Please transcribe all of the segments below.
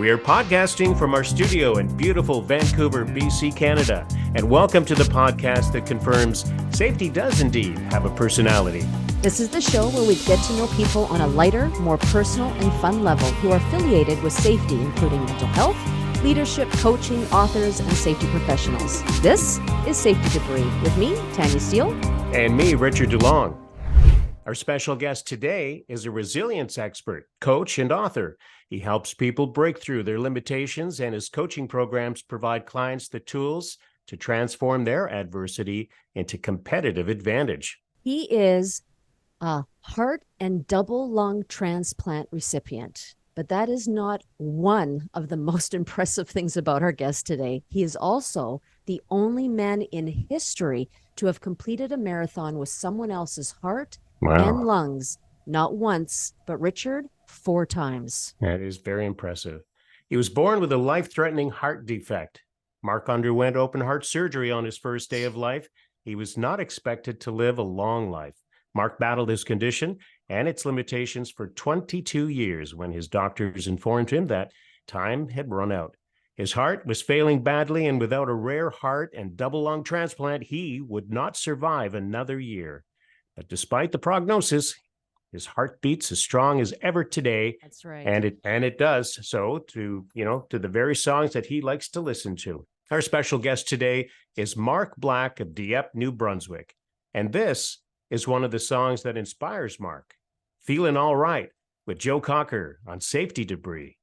We are podcasting from our studio in beautiful Vancouver, BC, Canada. And welcome to the podcast that confirms safety does indeed have a personality. This is the show where we get to know people on a lighter, more personal and fun level who are affiliated with safety, including mental health, leadership, coaching, authors, and safety professionals. This is Safety Debris with me, Tanya Steele. And me, Richard DeLong. Our special guest today is a resilience expert, coach, and author. He helps people break through their limitations, and his coaching programs provide clients the tools to transform their adversity into competitive advantage. He is a heart and double lung transplant recipient. But that is not one of the most impressive things about our guest today. He is also the only man in history to have completed a marathon with someone else's heart and lungs, not once, but Richard, 4 times. That is very impressive. He was born with a life-threatening heart defect. Mark underwent open heart surgery on his first day of life. He was not expected to live a long life. Mark battled his condition and its limitations for 22 years when his doctors informed him that time had run out. His heart was failing badly, and without a rare heart and double lung transplant, he would not survive another year. But despite the prognosis, his heart beats as strong as ever today. That's right. And it does so to the very songs that he likes to listen to. Our special guest today is Mark Black of Dieppe, New Brunswick. And this is one of the songs that inspires Mark. Feeling All Right with Joe Cocker on Safety Debris.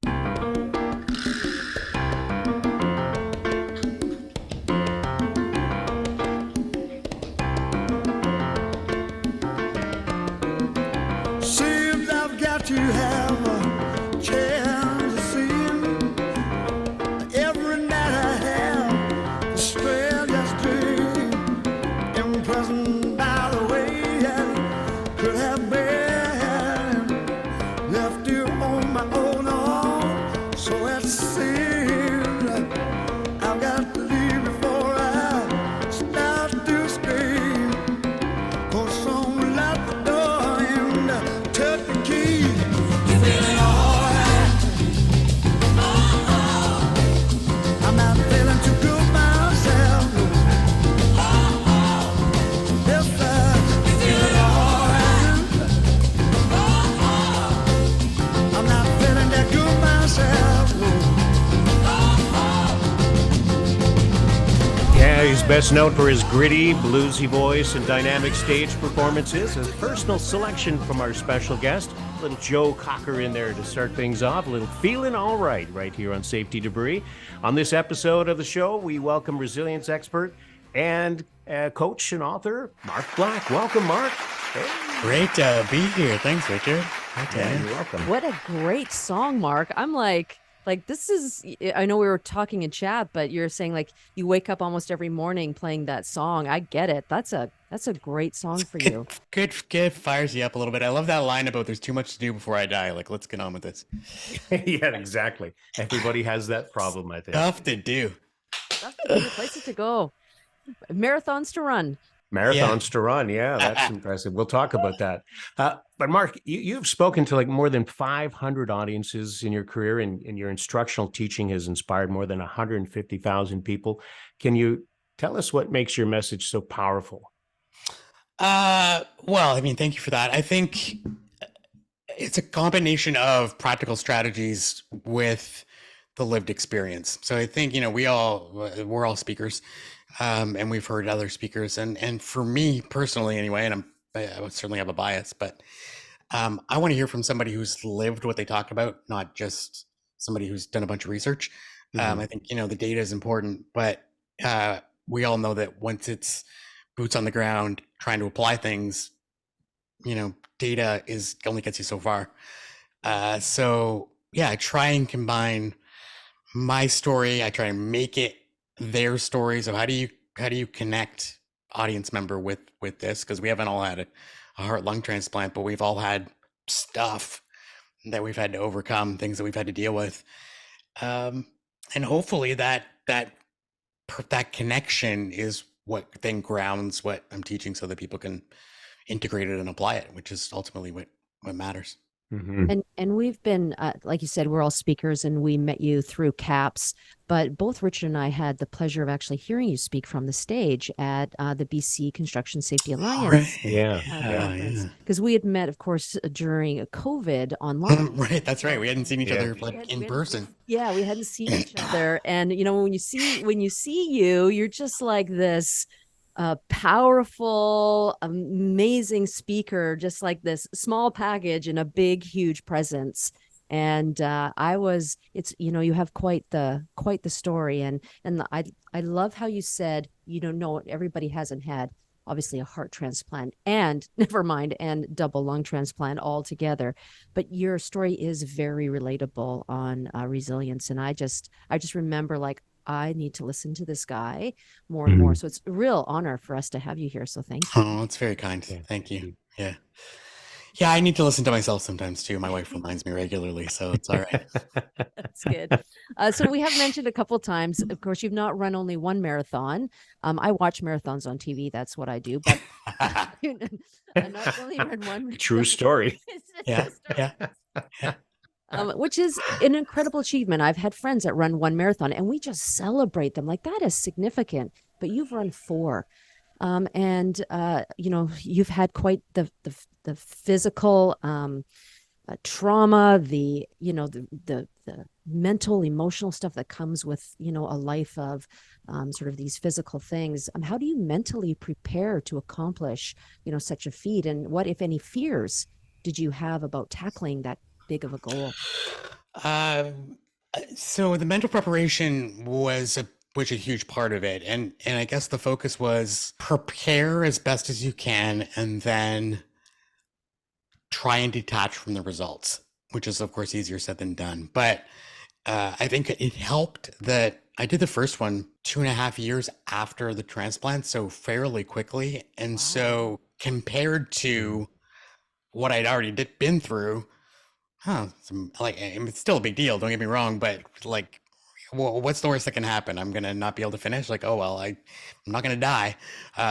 Seems I've got to have a chance to see him. Every night I have the strangest dream. Imprisoned by the way I could have been. Left you on my own arm, so it seems I've got to leave before I start to scream. 'Cause someone locked the door and took the key. You feeling alright? I'm not feeling too good myself. Yes, sir. You feeling alright? I'm not feeling that good myself. Yeah, he's best known for his gritty, bluesy voice and dynamic stage performances. A personal selection from our special guest, little Joe Cocker in there to start things off. A little Feeling All Right right here on Safety Debris. On this episode of the show, we welcome resilience expert and coach and author, Mark Black. Welcome, Mark. Hey. Great to be here. Thanks, Richard. Hi, Yeah, Tanya. you're welcome. What a great song, Mark. I'm like this is, I know we were talking in chat, but you're saying like you wake up almost every morning playing that song. I get it. That's a great song for you. Good, fires you up a little bit. I love that line about there's too much to do before I die. Like, let's get on with this. Yeah, exactly. Everybody has that problem, I think. Stuff to do. That's the places to go. Marathons to run. Marathons to run. Yeah, that's impressive. We'll talk about that. But Mark, you've spoken to like more than 500 audiences in your career, and your instructional teaching has inspired more than 150,000 people. Can you tell us what makes your message so powerful? Well, I mean, thank you for that. I think it's a combination of practical strategies with the lived experience. So I think, we're all speakers, and we've heard other speakers, and for me personally anyway, and I would certainly have a bias, but I want to hear from somebody who's lived what they talk about, not just somebody who's done a bunch of research. I think, the data is important, but we all know that once it's boots on the ground, trying to apply things, data only gets you so far. So yeah, I try and combine my story. I try and make it their stories of how do you connect audience member with this, because we haven't all had a heart lung transplant, but we've all had stuff that we've had to overcome, things that we've had to deal with, and hopefully that connection is what then grounds what I'm teaching, so that people can integrate it and apply it, which is ultimately what matters. And we've been, like you said, we're all speakers, and we met you through CAPS. But both Richard and I had the pleasure of actually hearing you speak from the stage at the BC Construction Safety Alliance. Right. Yeah. Yeah. Because we had met, of course, during COVID online. Right. That's right. We hadn't seen each Yeah. other like in person. Yeah, we hadn't seen each other, and you know, when you see you, you're just like this powerful, amazing speaker, just like this small package in a big, huge presence. And it's, you know, you have quite the story, and I love how you said, you know, no, everybody hasn't had obviously a heart transplant, and never mind, and double lung transplant altogether, but your story is very relatable on resilience. And I just remember, like, I need to listen to this guy more and more. So it's a real honor for us to have you here. So thank you. Oh, it's very kind. Yeah. Thank you. Yeah. Yeah, I need to listen to myself sometimes too. My wife reminds me regularly, so it's all right. That's good. So we have mentioned a couple times, of course, you've not run only one marathon. I watch marathons on TV. That's what I do. But I not only run one. True story. Yeah. Yeah. Which is an incredible achievement. I've had friends that run one marathon, and we just celebrate them. Like, that is significant. But you've run 4. And you know, you've had quite the physical trauma, the mental, emotional stuff that comes with, you know, a life of sort of these physical things. How do you mentally prepare to accomplish, you know, such a feat? And what, if any, fears did you have about tackling that big of a goal? So the mental preparation was a huge part of it, and I guess the focus was prepare as best as you can, and then try and detach from the results, which is of course easier said than done. But I think it helped that I did the first one 2.5 years after the transplant, so fairly quickly. And so compared to what I'd already been through, it's still a big deal, don't get me wrong, but like, well, what's the worst that can happen? I'm gonna not be able to finish. Like, oh well, I'm not gonna die,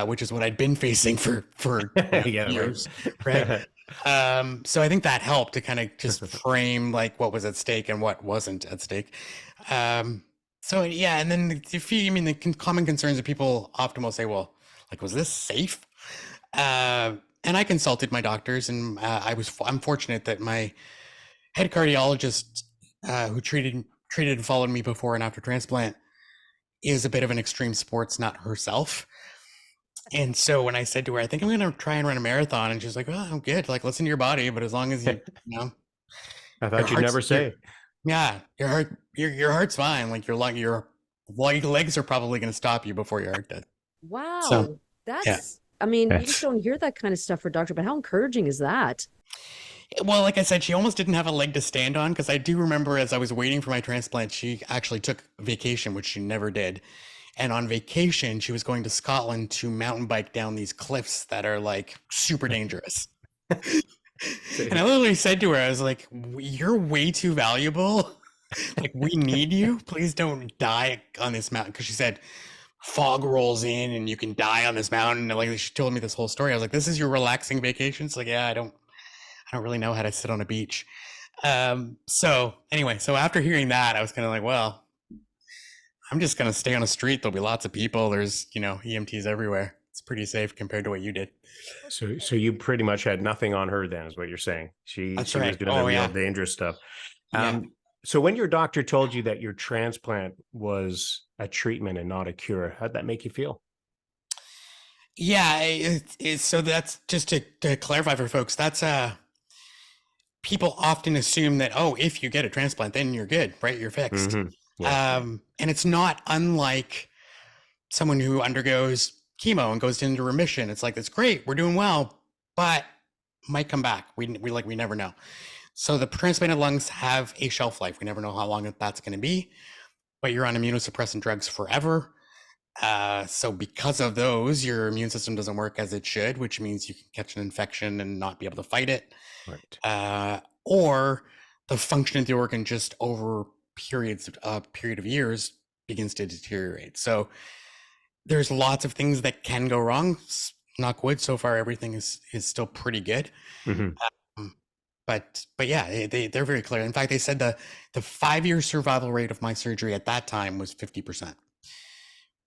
which is what I'd been facing for years, right? So I think that helped to kind of just frame like what was at stake and what wasn't at stake. So yeah, and then the common concerns that people often will say, well, like, was this safe? And I consulted my doctors, and I'm fortunate that my head cardiologist, who treated and followed me before and after transplant, is a bit of an extreme sports nut herself. And so when I said to her, I think I'm going to try and run a marathon, and she's like, oh, I'm good. Like, listen to your body, but as long as you know, I thought you'd never say. Yeah, your heart's fine. Like, your legs are probably going to stop you before your heart does. Wow. So, that's, yeah. I mean, you just don't hear that kind of stuff for a doctor, but how encouraging is that? Well, like I said, she almost didn't have a leg to stand on, because I do remember as I was waiting for my transplant, she actually took vacation, which she never did. And on vacation, she was going to Scotland to mountain bike down these cliffs that are like super dangerous. And I literally said to her, I was like, you're way too valuable. Like, we need you. Please don't die on this mountain. Because she said, fog rolls in and you can die on this mountain. And like, she told me this whole story. I was like, this is your relaxing vacation? It's like, yeah, I don't really know how to sit on a beach. So anyway, so after hearing that, I was kind of like, well, I'm just going to stay on the street. There'll be lots of people. There's, you know, EMTs everywhere. It's pretty safe compared to what you did. So you pretty much had nothing on her then, is what you're saying. She was doing the real dangerous stuff. So when your doctor told you that your transplant was a treatment and not a cure, how'd that make you feel? Yeah, so that's just to clarify for folks, that's people often assume that, oh, if you get a transplant, then you're good, right? You're fixed. Mm-hmm. Yeah. And it's not unlike someone who undergoes chemo and goes into remission. It's like, that's great, we're doing well, but might come back. We never know. So the transplanted lungs have a shelf life. We never know how long that's going to be, but you're on immunosuppressant drugs forever. So because of those, your immune system doesn't work as it should, which means you can catch an infection and not be able to fight it. Right. Or the function of the organ just over period of years begins to deteriorate. So there's lots of things that can go wrong. Knock wood, so far everything is still pretty good. Mm-hmm. but yeah, they're very clear. In fact, they said the 5-year survival rate of my surgery at that time was 50%.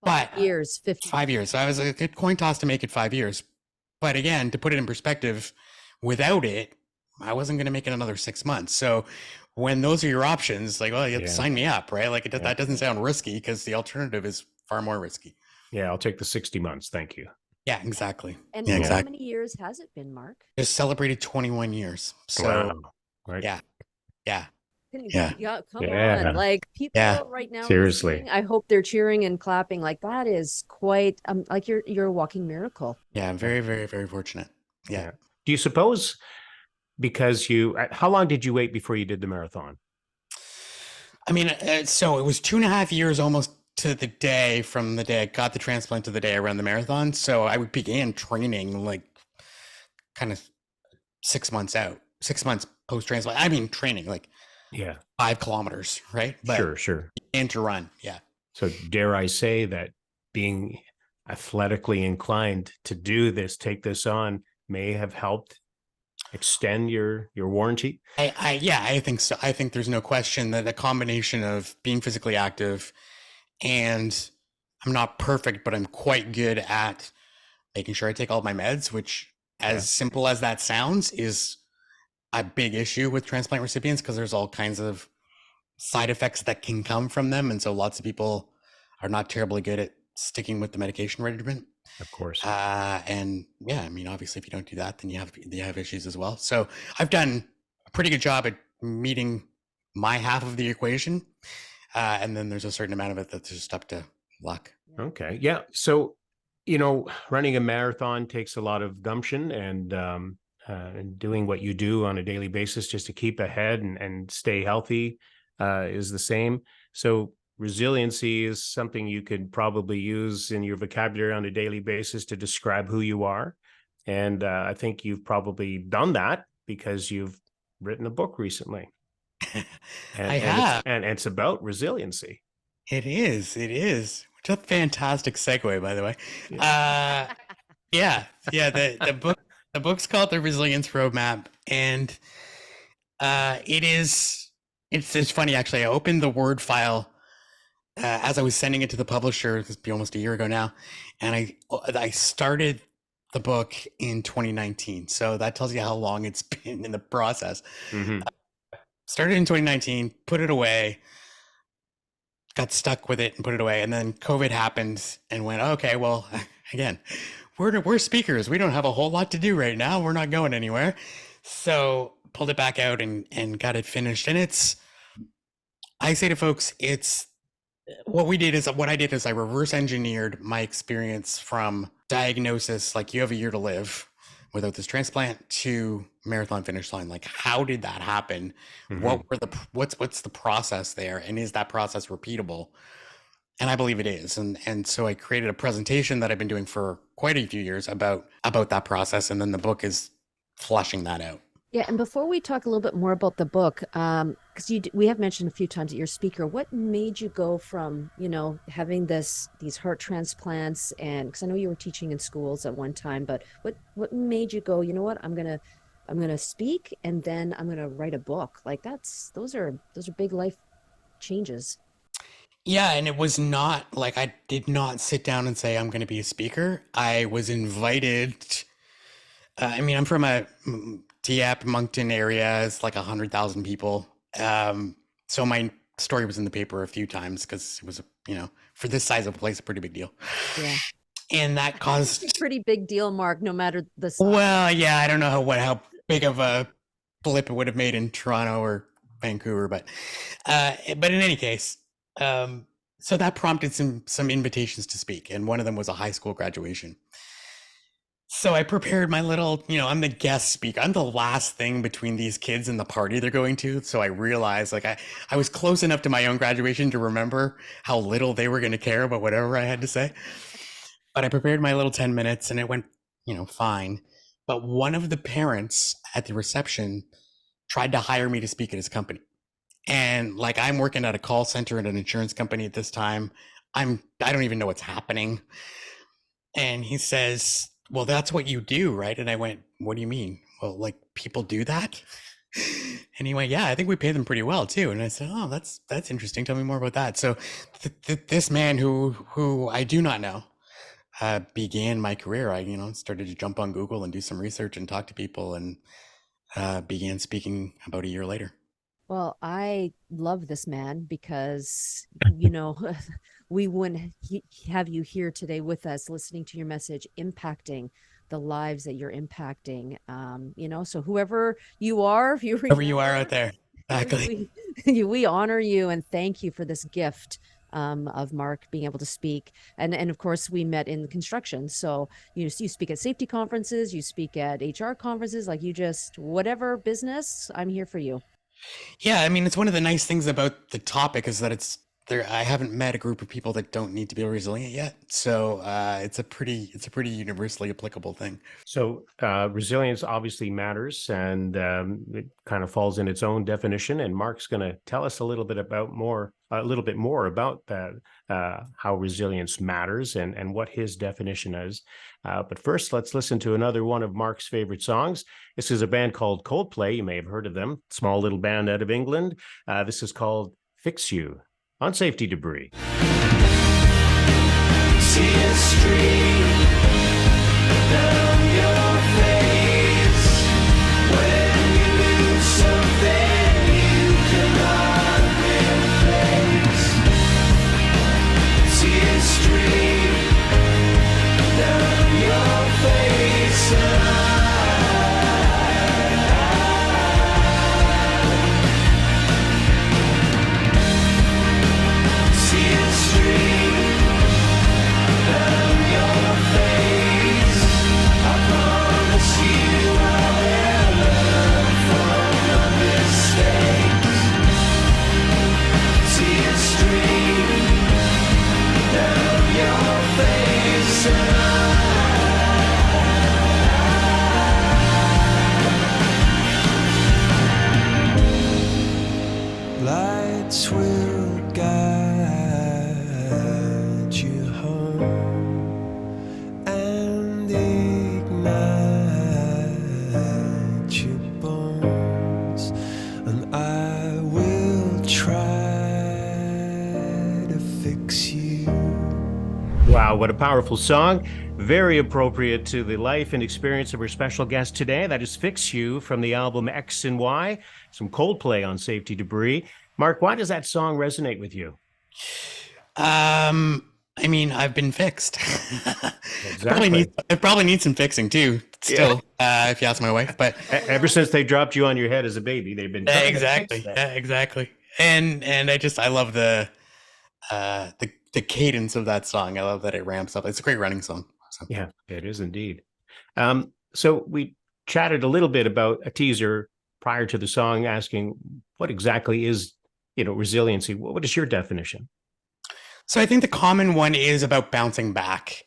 But 50. 5 years. So I was a good coin toss to make it 5 years. But again, to put it in perspective, without it, I wasn't going to make it another 6 months. So when those are your options, like, well, you have to sign me up, right? Like that doesn't sound risky because the alternative is far more risky. Yeah, I'll take the 60 months. Thank you. Yeah, exactly. And yeah, how exactly. many years has it been, Mark? Just celebrated 21 years. So Wow. Right. yeah. Yeah, come Yeah. on. Like people right now, Seriously. listening, I hope they're cheering and clapping. Like that is quite like you're a walking miracle. Yeah, I'm very, very, very fortunate. Yeah. Do you suppose because how long did you wait before you did the marathon? I mean, so it was 2.5 years almost to the day from the day I got the transplant to the day I ran the marathon. So I began training like kind of 6 months out, 6 months post transplant. I mean, training like 5 kilometers, right? But Sure. And to run. Yeah. So dare I say that being athletically inclined to do this, take this on, may have helped extend your warranty? I think so. I think there's no question that a combination of being physically active and I'm not perfect, but I'm quite good at making sure I take all my meds, which as simple as that sounds is a big issue with transplant recipients because there's all kinds of side effects that can come from them. And so lots of people are not terribly good at sticking with the medication regimen. Of course. And yeah, I mean, obviously if you don't do that, then you have issues as well. So I've done a pretty good job at meeting my half of the equation. And then there's a certain amount of it that's just up to luck. Okay. Yeah. So, running a marathon takes a lot of gumption and doing what you do on a daily basis just to keep ahead and stay healthy is the same. So resiliency is something you could probably use in your vocabulary on a daily basis to describe who you are. And I think you've probably done that because you've written a book recently. I have. And it's about resiliency. It is. Which is a fantastic segue, by the way. The book's called The Resilience Roadmap. And it's funny, actually. I opened the Word file as I was sending it to the publisher, this be almost a year ago now, and I started the book in 2019. So that tells you how long it's been in the process. Mm-hmm. Started in 2019, put it away, got stuck with it and put it away, and then COVID happened and went, okay, well, again, we're speakers. We don't have a whole lot to do right now. We're not going anywhere. So pulled it back out and got it finished. And I say to folks, what I did is I reverse engineered my experience from diagnosis, like you have a year to live without this transplant, to marathon finish line. Like, how did that happen? Mm-hmm. What's the process there? And is that process repeatable? And I believe it is. And so I created a presentation that I've been doing for quite a few years about that process. And then the book is fleshing that out. Yeah, and before we talk a little bit more about the book, because we have mentioned a few times that you're a speaker, what made you go from, having these heart transplants, and because I know you were teaching in schools at one time, but what made you go, you know what, I'm gonna speak and then I'm gonna write a book? Like those are big life changes. Yeah, and it was not like I did not sit down and say I'm going to be a speaker. I was invited. I'm from a Dieppe, Moncton area. It's like 100,000 people. So my story was in the paper a few times because it was, for this size of a place, a pretty big deal. Yeah. And that caused pretty big deal, Mark, no matter the size. Well, yeah, I don't know how big of a blip it would have made in Toronto or Vancouver, but in any case, so that prompted some invitations to speak, and one of them was a high school graduation. So I prepared my little, I'm the guest speaker. I'm the last thing between these kids and the party they're going to. So I realized I was close enough to my own graduation to remember how little they were going to care about whatever I had to say. But I prepared my little 10 minutes and it went, fine. But one of the parents at the reception tried to hire me to speak at his company. And I'm working at a call center at an insurance company at this time. I don't even know what's happening. And he says, well, that's what you do, right? And I went, what do you mean? Well, people do that? Anyway, yeah, I think we pay them pretty well too. And I said, "Oh, that's interesting. Tell me more about that." So, this man who I do not know began my career. I started to jump on Google and do some research and talk to people, and began speaking about a year later. Well, I love this man because, we wouldn't have you here today with us, listening to your message, impacting the lives that you're impacting. So whoever you are, if you Wherever you are remember, out there, exactly. we honor you and thank you for this gift of Mark being able to speak. And of course, we met in construction. So you speak at safety conferences, you speak at HR conferences, like you just, whatever business, I'm here for you. Yeah, I mean, it's one of the nice things about the topic is that it's there. I haven't met a group of people that don't need to be resilient yet, so it's a pretty universally applicable thing. So resilience obviously matters, and it kind of falls in its own definition. And Mark's going to tell us a little bit more about that, how resilience matters and what his definition is. But first, let's listen to another one of Mark's favorite songs. This is a band called Coldplay. You may have heard of them. Small little band out of England. This is called "Fix You" on Safety Debris. See a stream down your face when you lose something you cannot replace. See a stream down your face see a stream down your face. I promise you I'll learn from my mistakes. See a stream down your face. Lights will guide you home and ignite your bones, and I will try to fix you. Wow, what a powerful song. Very appropriate to the life and experience of our special guest today. That is "Fix You" from the album X and Y, some Coldplay on Safety Debris. Mark, why does that song resonate with you? I mean, I've been fixed. Exactly. I probably need some fixing too. Still, if you ask my wife, but Ever since they dropped you on your head as a baby, they've been trying to fix exactly, that. exactly. And I love the cadence of that song. I love that it ramps up. It's a great running song. So. Yeah, it is indeed. So we chatted a little bit about a teaser prior to the song, asking what exactly is, resiliency. What is your definition? So I think the common one is about bouncing back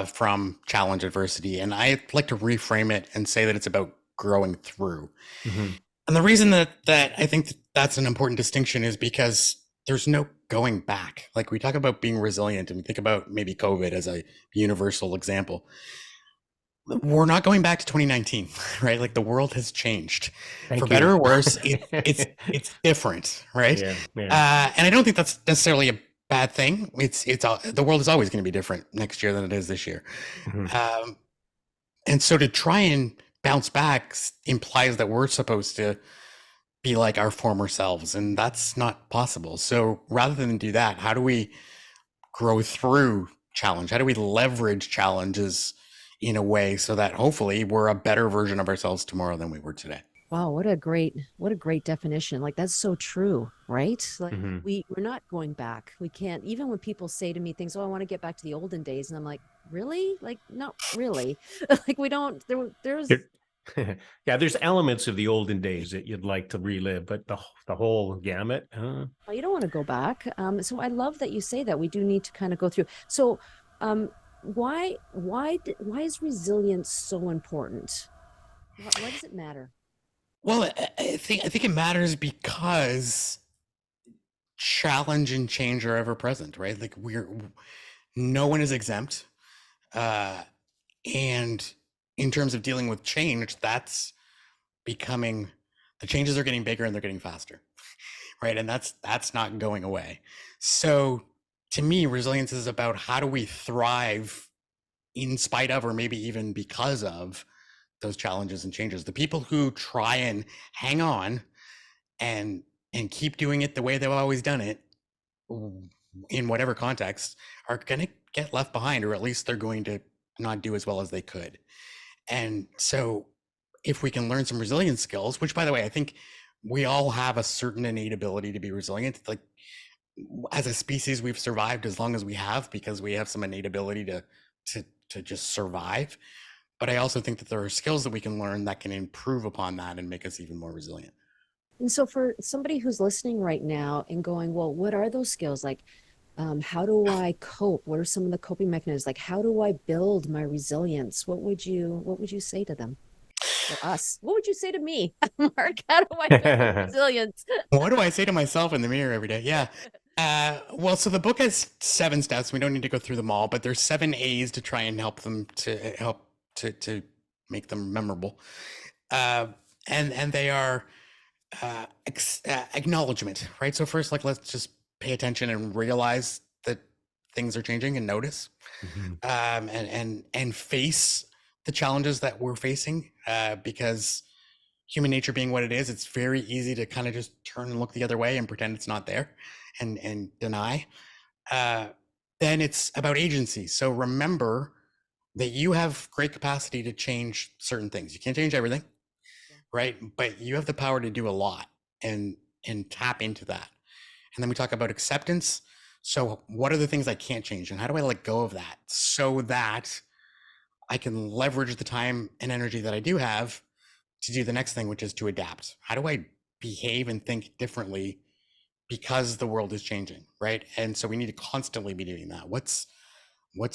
from challenge, adversity, and I like to reframe it and say that it's about growing through. Mm-hmm. And the reason that I think that's an important distinction is because there's no going back. Like we talk about being resilient and we think about maybe COVID as a universal example. We're not going back to 2019, right? Like the world has changed. For better or worse. It's different, right? Yeah. And I don't think that's necessarily a bad thing. The world is always going to be different next year than it is this year. Mm-hmm. And so to try and bounce back implies that we're supposed to be like our former selves, and that's not possible. So rather than do that, how do we grow through challenge? How do we leverage challenges in a way so that hopefully we're a better version of ourselves tomorrow than we were today? Wow, what a great definition. Like that's so true, right? Like Mm-hmm. we're not going back. We can't, even when people say to me things, "Oh, I want to get back to the olden days." And I'm like, "Really? Like not really." Like we don't there's Yeah, there's elements of the olden days that you'd like to relive, but the whole gamut. you don't want to go back. So I love that you say that. We do need to kind of go through. So why is resilience so important? Why does it matter? Well, I think it matters because challenge and change are ever present, right? Like no one is exempt. And in terms of dealing with change, that's becoming The changes are getting bigger and they're getting faster, right? And that's not going away. So to me, resilience is about how do we thrive in spite of, or maybe even because of, those challenges and changes. The people who try and hang on and keep doing it the way they've always done it in whatever context are going to get left behind, or at least they're going to not do as well as they could. And so if we can learn some resilience skills, which by the way, I think we all have a certain innate ability to be resilient. Like as a species, we've survived as long as we have because we have some innate ability to just survive. But I also think that there are skills that we can learn that can improve upon that and make us even more resilient. And so for somebody who's listening right now and going, well, what are those skills? Like, how do I cope? What are some of the coping mechanisms? Like, how do I build my resilience? What would you say to them? Or us? What would you say to me, Mark? How do I build resilience? What do I say to myself in the mirror every day? Yeah. Well, so the book has 7 steps. We don't need to go through them all, but there's 7 A's to try and help them to make them memorable. And they are acknowledgement, right? So first, like, let's just pay attention and realize that things are changing and notice, and face the challenges that we're facing, because human nature being what it is, it's very easy to kind of just turn and look the other way and pretend it's not there and deny. Then it's about agency. So remember that you have great capacity to change certain things. You can't change everything, right? But you have the power to do a lot and tap into that. And then we talk about acceptance. So what are the things I can't change? And how do I let go of that so that I can leverage the time and energy that I do have to do the next thing, which is to adapt? How do I behave and think differently because the world is changing, right? And so we need to constantly be doing that. What's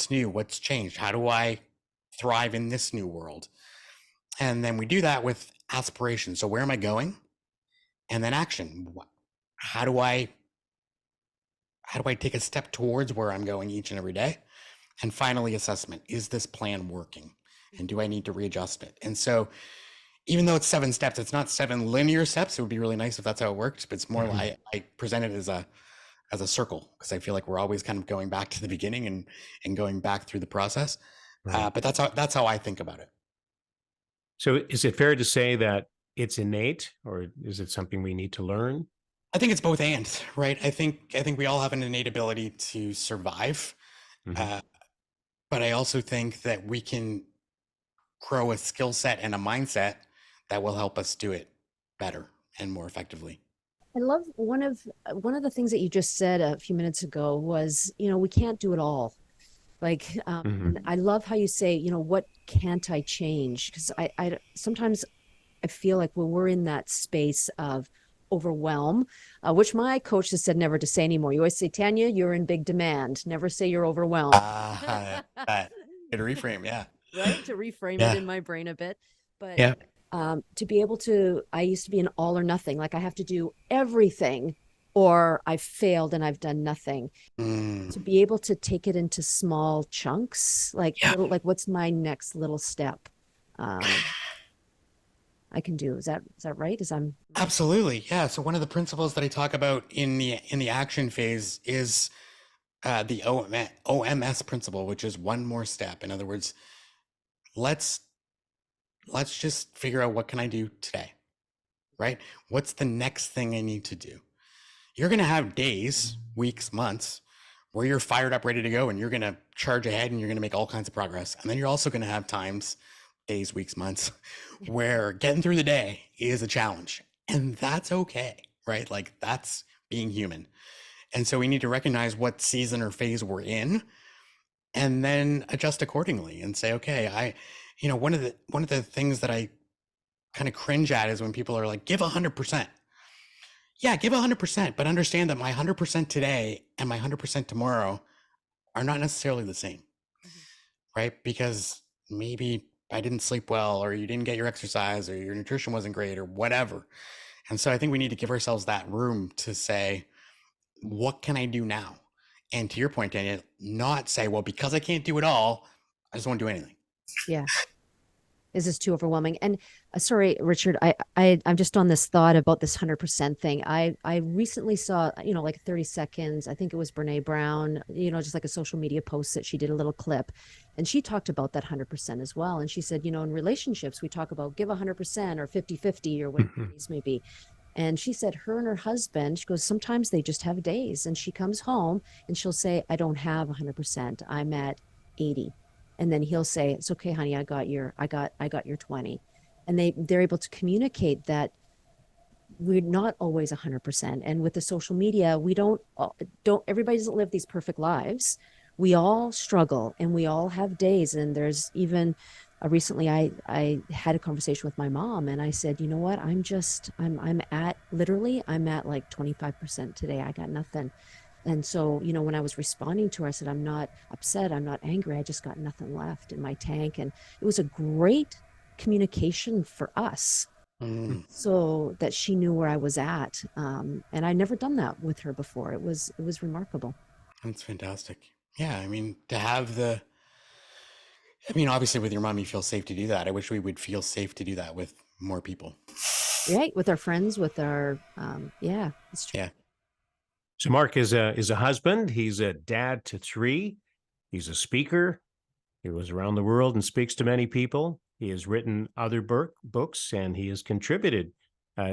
new? What's changed? How do I thrive in this new world? And then we do that with aspiration. So where am I going? And then action. How do I take a step towards where I'm going each and every day? And finally, assessment. Is this plan working? And do I need to readjust it? And so even though it's 7 steps, it's not 7 linear steps. It would be really nice if that's how it worked, but it's more like I present it as a circle, because I feel like we're always kind of going back to the beginning and going back through the process. Right. But that's how I think about it. So is it fair to say that it's innate, or is it something we need to learn? I think it's both and, right? I think we all have an innate ability to survive. Mm-hmm. But I also think that we can grow a skill set and a mindset that will help us do it better and more effectively. I love one of the things that you just said a few minutes ago was, we can't do it all. Like, I love how you say, what can't I change? Because I sometimes I feel like when we're in that space of overwhelm, which my coach has said never to say anymore. You always say, Tanya, you're in big demand. Never say you're overwhelmed. To reframe, yeah. Right? To reframe it in my brain a bit. But yeah. To be able to, I used to be an all or nothing. Like I have to do everything or I've failed and I've done nothing. To be able to take it into small chunks, like what's my next little step I can do. Is that right? Absolutely. Yeah. So one of the principles that I talk about in the action phase is the OMS principle, which is one more step. In other words, let's just figure out, what can I do today, right? What's the next thing I need to do? You're going to have days, weeks, months where you're fired up, ready to go, and you're going to charge ahead and you're going to make all kinds of progress. And then you're also going to have times, days, weeks, months, where getting through the day is a challenge. And that's okay, right? Like, that's being human. And so we need to recognize what season or phase we're in and then adjust accordingly and say, okay, one of the things that I kind of cringe at is when people are like, give 100%. Yeah, give 100%, but understand that my 100% today and my 100% tomorrow are not necessarily the same, right? Because maybe I didn't sleep well, or you didn't get your exercise, or your nutrition wasn't great, or whatever. And so I think we need to give ourselves that room to say, what can I do now? And to your point, Daniel, not say, well, because I can't do it all, I just won't do anything. Yeah. Is this too overwhelming? And sorry, Richard, I'm just on this thought about this 100% thing. I recently saw, like 30 seconds. I think it was Brene Brown, just like a social media post that she did a little clip, and she talked about that 100% as well. And she said, in relationships, we talk about give 100% or 50-50 or whatever the case may be. And she said her and her husband, she goes, sometimes they just have days, and she comes home and she'll say, I don't have 100%. I'm at 80. And then he'll say, it's okay, honey, I got your 20. And they're able to communicate that we're not always 100%. And with the social media, we don't everybody doesn't live these perfect lives. We all struggle and we all have days. And there's even recently I had a conversation with my mom, and I said, you know what, I'm at like 25% today. I got nothing. And so, when I was responding to her, I said, I'm not upset, I'm not angry, I just got nothing left in my tank. And it was a great communication for us, so that she knew where I was at. And I never done that with her before. It was remarkable. That's fantastic. Yeah, I mean, obviously with your mom, you feel safe to do that. I wish we would feel safe to do that with more people. Right, with our friends, with our, it's true. Yeah. So Mark is a husband. He's a dad to 3. He's a speaker. He goes around the world and speaks to many people. He has written other books, and he has contributed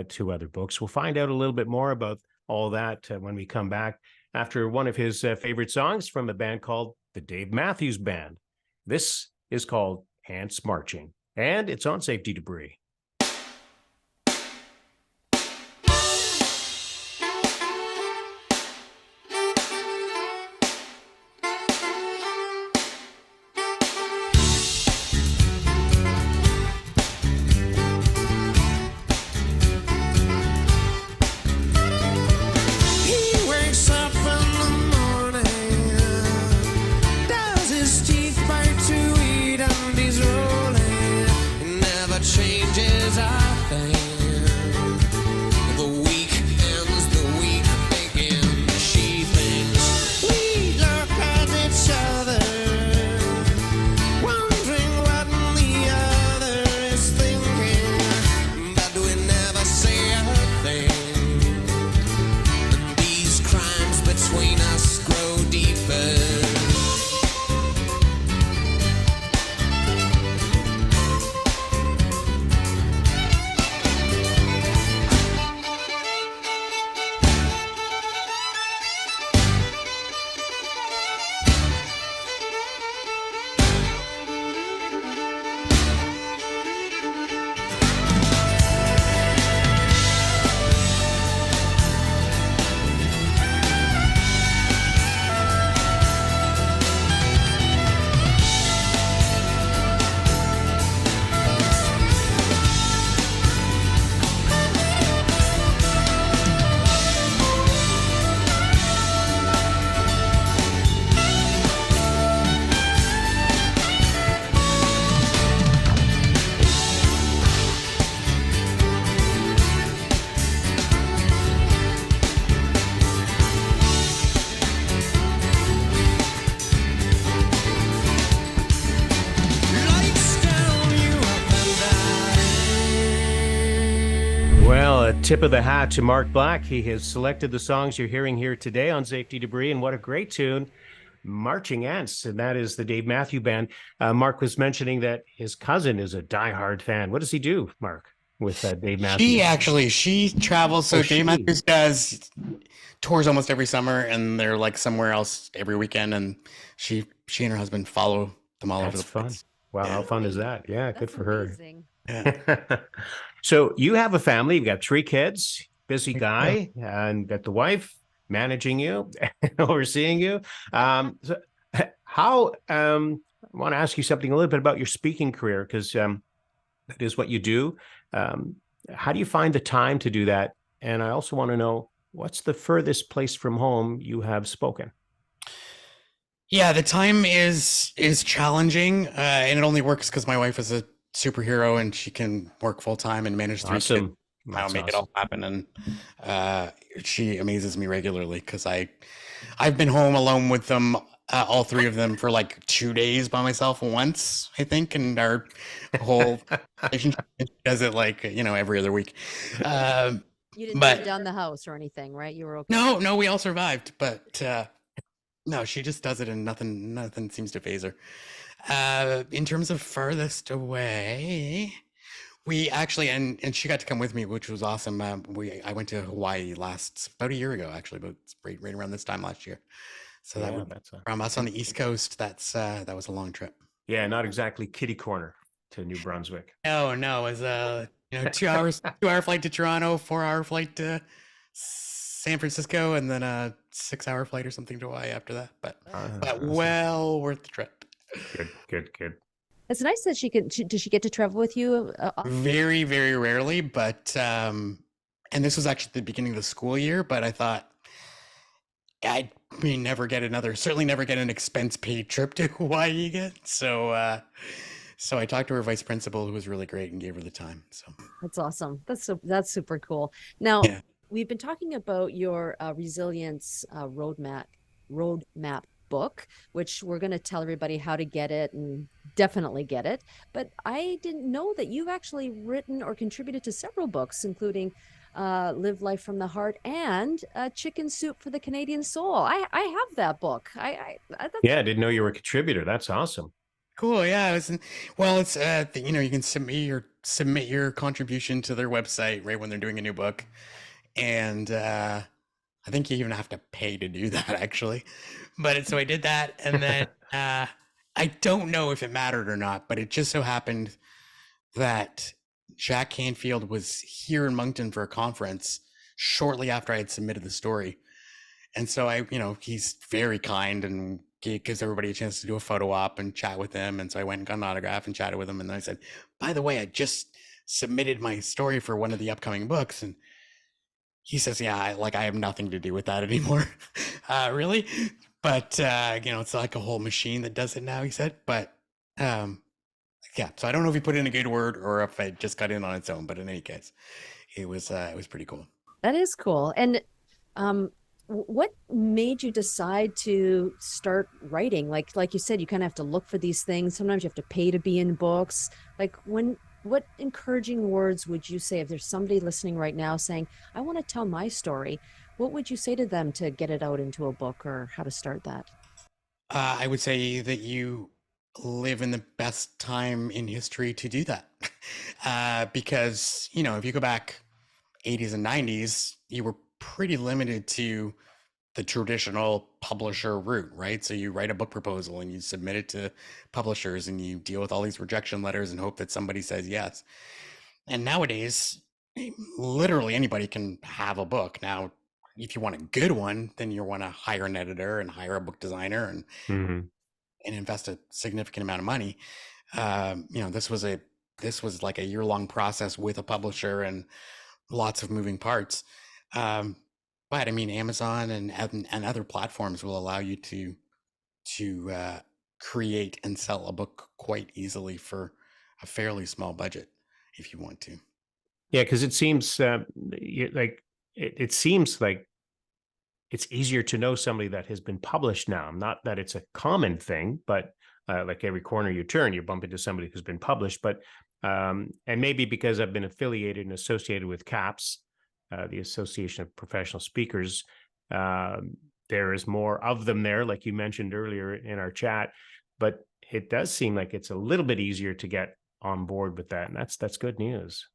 to other books. We'll find out a little bit more about all that when we come back after one of his favorite songs from a band called the Dave Matthews Band. This is called Ants Marching, and it's on Safety Debris. He wakes up in the morning, does his teeth bite to eat, and he's rolling. He never changes a thing. The week ends, the week begins. She thinks we look at each other, wondering what the other is thinking, but we never say a thing. These crimes between us grow deeper. Lights down, you up and down. Well, a tip of the hat to Mark Black. He has selected the songs you're hearing here today on Safety Debris, and what a great tune, Marching Ants, and that is the Dave Matthews Band. Mark was mentioning that his cousin is a diehard fan. What does he do, Mark, with Dave Matthews? She travels. So Oh, Dave she. Matthews does tours almost every summer, and they're like somewhere else every weekend. And she and her husband follow them all over That's the fun. place. Wow, Yeah. how fun is that? Yeah, good That's for her. amazing. Yeah. So you have a family. You've got 3 kids, busy guy, and got the wife managing you, overseeing you. So how I want to ask you something a little bit about your speaking career, because that is what you do. How do you find the time to do that? And I also want to know, what's the furthest place from home you have spoken? Yeah, the time is challenging, and it only works because my wife is a superhero and she can work full time and manage 3 kids. Awesome. I'll That's make it awesome. all happen, and she amazes me regularly because I've been home alone with them all three of them for like 2 days by myself once, I think, and our whole relationship does it like, every other week. You didn't But- burn down the house or anything, right? You were okay. No, we all survived, but no, she just does it and nothing seems to phase her. In terms of furthest away, we actually, and she got to come with me, which was awesome. I went to Hawaii about a year ago, actually, but right around this time last year. So that Yeah, would, that's from us on the East Coast, that was a long trip. yeah, not exactly kitty corner to New Brunswick. No, it was 2 hours, 2 hour flight to Toronto, 4 hour flight to San Francisco, and then a 6 hour flight or something to Hawaii after that. But Awesome. well worth the trip. Good. It's nice that does she get to travel with you? Very, very rarely, but and this was actually the beginning of the school year, but I thought I may certainly never get an expense paid trip to Hawaii again. So so I talked to her vice principal, who was really great, and gave her the time. So That's awesome. That's super cool. Now, Yeah. we've been talking about your resilience roadmap book, which we're going to tell everybody how to get it and definitely get it. But I didn't know that you've actually written or contributed to several books, including Live Life from the Heart and Chicken Soup for the Canadian Soul. I have that book. Yeah, I didn't know you were a contributor. That's awesome. cool. Yeah, it's you can submit your contribution to their website right when they're doing a new book, and I think you even have to pay to do that, actually. But so I did that, and then I don't know if it mattered or not, but it just so happened that Jack Canfield was here in Moncton for a conference shortly after I had submitted the story. And so he's very kind and gives everybody a chance to do a photo op and chat with him. And so I went and got an autograph and chatted with him. And then I said, by the way, I just submitted my story for one of the upcoming books. And he says, yeah, I have nothing to do with that anymore. Really? But, it's like a whole machine that does it now, he said. But, yeah, so I don't know if he put in a good word or if it just got in on its own. But in any case, it was pretty cool. That is cool. And what made you decide to start writing? Like you said, you kind of have to look for these things. Sometimes you have to pay to be in books. What encouraging words would you say if there's somebody listening right now saying, I want to tell my story? What would you say to them to get it out into a book, or how to start that? I would say that you live in the best time in history to do that. Because, if you go back 80s and 90s, you were pretty limited to the traditional publisher route, right? So you write a book proposal and you submit it to publishers and you deal with all these rejection letters and hope that somebody says yes. And nowadays, literally anybody can have a book. Now, if you want a good one, then you want to hire an editor and hire a book designer and Mhm. and invest a significant amount of money. This was like a year-long process with a publisher and lots of moving parts. But I mean, Amazon and other platforms will allow you to create and sell a book quite easily for a fairly small budget if you want to. Yeah, because it seems it seems like it's easier to know somebody that has been published now. Not that it's a common thing, but like every corner you turn, you bump into somebody who's been published. But and maybe because I've been affiliated and associated with CAPS, the Association of Professional Speakers, there is more of them there, like you mentioned earlier in our chat. But it does seem like it's a little bit easier to get on board with that, and that's good news.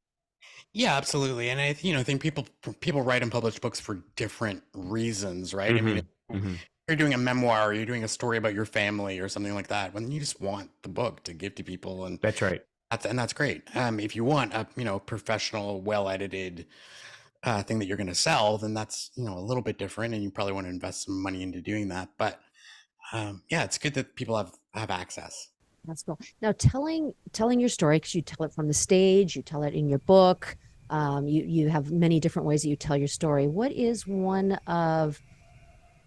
Yeah, absolutely. And I think people write and publish books for different reasons, right? I mean, Mhm. you're doing a memoir, or you're doing a story about your family or something like that, when you just want the book to give to people, and That's right. that's great. If you want a professional, well edited thing that you're going to sell, then that's a little bit different, and you probably want to invest some money into doing that. But yeah, it's good that people have access. That's cool. Now, telling your story, because you tell it from the stage, you tell it in your book. You have many different ways that you tell your story. What is one of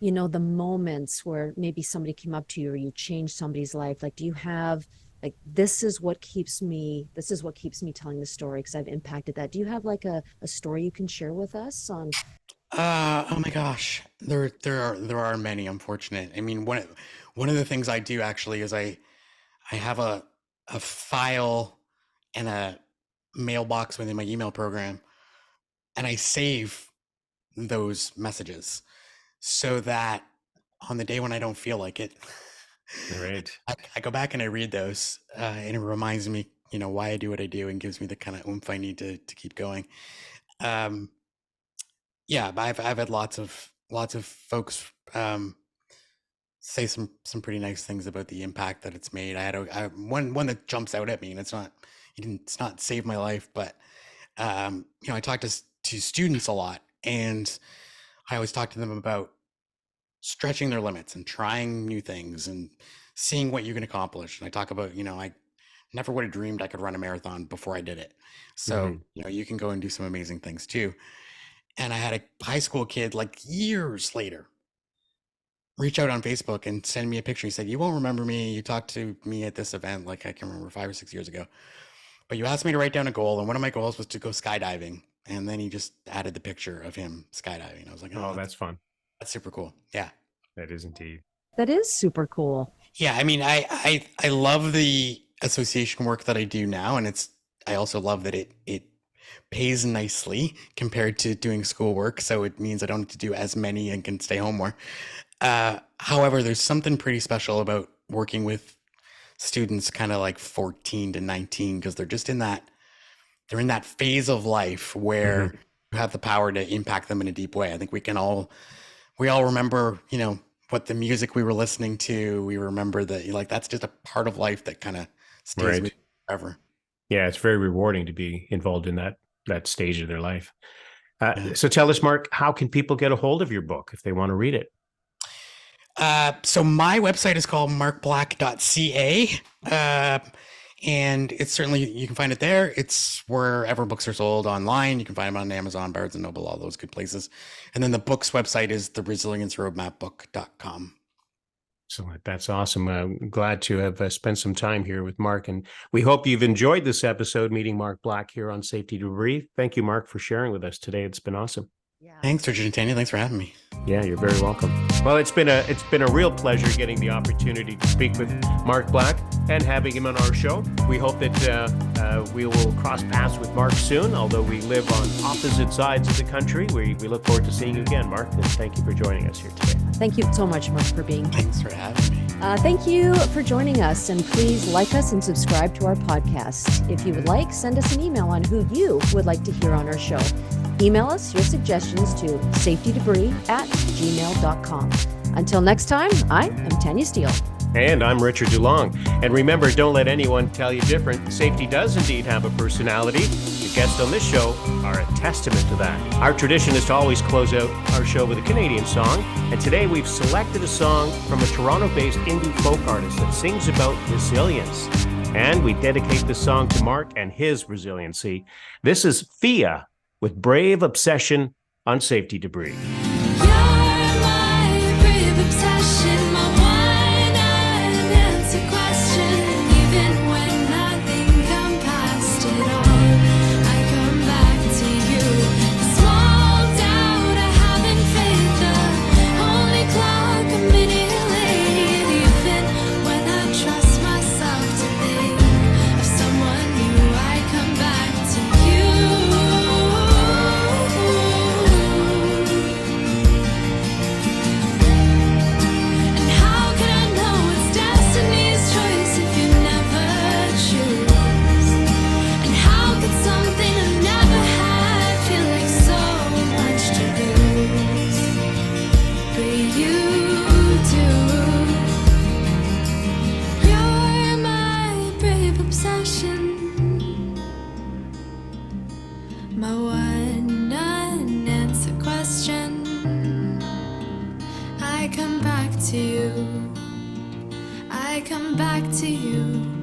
the moments where maybe somebody came up to you or you changed somebody's life? Like, do you have this is what keeps me telling the story because I've impacted that? Do you have like a story you can share with us on? Oh my gosh, there are many. Unfortunate. I mean, one of the things I do actually is I have a file and a mailbox within my email program, and I save those messages so that on the day when I don't feel like it, Right. I go back and I read those, and it reminds me, why I do what I do, and gives me the kind of oomph I need to keep going. Yeah, but I've had lots of folks say some pretty nice things about the impact that it's made. I had one that jumps out at me, and it's not save my life, but I talk to students a lot, and I always talk to them about stretching their limits and trying new things and seeing what you can accomplish. And I talk about, I never would have dreamed I could run a marathon before I did it. So, you can go and do some amazing things too. And I had a high school kid, like years later, reach out on Facebook and send me a picture. He said, "You won't remember me. You talked to me at this event, like I can remember 5 or 6 years ago. But you asked me to write down a goal, and one of my goals was to go skydiving." And then he just added the picture of him skydiving. I was like, Oh, that's fun. that's super cool. Yeah. That is indeed. That is super cool. Yeah. I mean, I love the association work that I do now. And I also love that it pays nicely compared to doing schoolwork. So it means I don't have to do as many and can stay home more. However, there's something pretty special about working with students kind of like 14 to 19, because they're just in that phase of life where you have the power to impact them in a deep way. I think we all remember, what the music we were listening to. We remember that that's just a part of life that kind of stays with you forever. Yeah, it's very rewarding to be involved in that stage of their life. So tell us, Mark, how can people get a hold of your book if they want to read it? So my website is called markblack.ca. And it's certainly, you can find it there. It's wherever books are sold online. You can find them on Amazon, Barnes & Noble, all those good places. And then the book's website is theresilienceroadmapbook.com. So that's awesome. I'm glad to have spent some time here with Mark. And we hope you've enjoyed this episode, meeting Mark Black here on Safety to Breathe. Thank you, Mark, for sharing with us today. It's been awesome. Yeah. Thanks, Richard and Tanya. Thanks for having me. Yeah, you're very welcome. Well, it's been a real pleasure getting the opportunity to speak with Mark Black and having him on our show. We hope that we will cross paths with Mark soon, although we live on opposite sides of the country. We look forward to seeing you again, Mark, and thank you for joining us here today. Thank you so much, Mark, for being here. Thanks for having me. Thank you for joining us, and please like us and subscribe to our podcast. If you would like, send us an email on who you would like to hear on our show. Email us your suggestions to safetydebris@gmail.com. Until next time, I am Tanya Steele. And I'm Richard DeLong. And remember, don't let anyone tell you different. Safety does indeed have a personality. The guests on this show are a testament to that. Our tradition is to always close out our show with a Canadian song. And today we've selected a song from a Toronto-based indie folk artist that sings about resilience. And we dedicate this song to Mark and his resiliency. This is Fia with Brave Obsession on Safety Debris. You're my brave obsession, my one unanswered question. Even when nothing come past it all, I come back to you. Small doubt I haven't faith, the only clock a minute late. And even when I trust myself to think of someone new, I come back to you. And how can I know it's destiny's choice if you never choose? And how could something I've never had feel like so much to lose? But you do. You're my brave obsession, my one unanswered question. I come back to you. I come back to you.